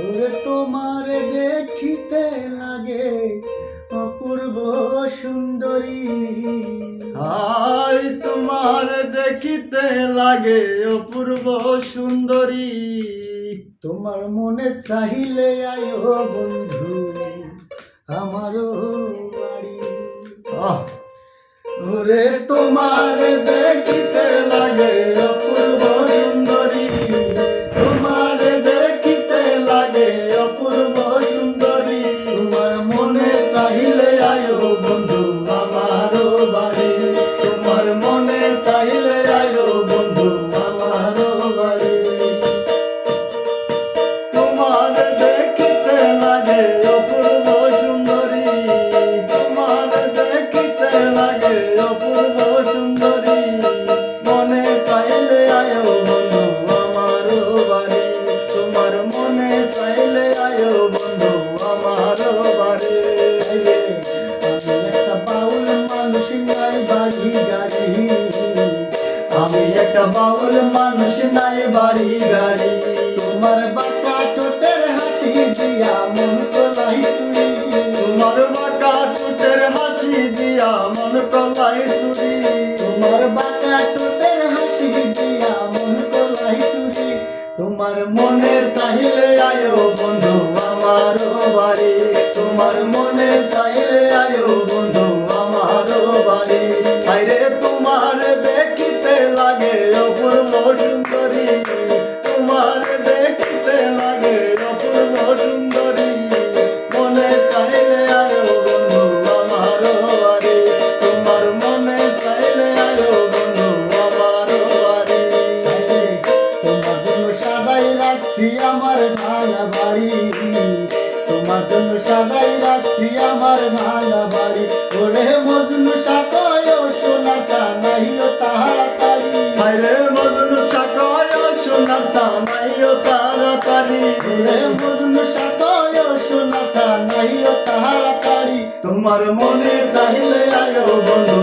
ওরে তোমার দেখিতে লাগে অপূর্ব সুন্দরী। হাই তোমার দেখিতে লাগে অপূর্ব সুন্দরী। তোমার মনে চাহিলে আয়ো বন্ধু আমারও বাড়ি। ওরে তোমার দেখিতে লাগে অপূর্ব সুন্দরী। তোমার দেখিতে লাগে অপূর্ব সুন্দরী। তোমার মনে চাহিলে আয়ো বন্ধু আমারও বাড়ি। তোমার মনে চাহিলে আয়ো বন্ধু আমারও বাড়ি। তোমার দেখিতে লাগে অপূর্ব সুন্দরী। তোমার দেখিতে লাগে অপূর্ব সুন্দরী। মনে চাইলে আয়ো বন্ধু আমারও বাড়ি। তোমার মনে চাইলে আয়ো বন্ধু আমারও বাড়ি। আমি একটা বাউল মানুষ নাই বাড়ি গাড়ি। আমি একটা বাউল মানুষ নাই বাড়ি গাড়ি। তোমার বাঁকা ঠোঁটের হাসি দিয়া মন কলাই চুরি। তোমার বাঁকা ঠোঁটের হাসি দিয়া মন কলাই চুরি। তোমার বাঁকা ঠোঁটের হাসি দিয়া মন কলাই চুরি। তোমার মনে চাইলে আয়ো বন্ধু আমারও বাড়ি। তোমার মনে চাইলে আয়ো বন্ধু আমারও বাড়ি। আইরে তোমার দেখিতে লাগে অপূর্ব সুন্দরী। তোমার দেখিতে লাগে অপূর্ব সুন্দরী। মনে চাইলে আয়ো বন্ধু আমারও বাড়ি। তোমার মনে চাইলে আয়ো বন্ধু আমারও বাড়ি। তোমার জন্য সাজাই রাখছি আমার ভাঙা বাড়ি। তোমার জন্য সাজাই রাখছি আমার ভাঙা বাড়ি। ওরে মজনু সাকয় সোনার সানাইও তাড়াতাড়ি। হায়রে মজনু সাকয় সোনার সানাইও তাড়াতাড়ি। ওরে মজনু সাকয় সোনার সানাইও তাড়াতাড়ি। তোমার মনে চাইলে আয়ো বন্ধু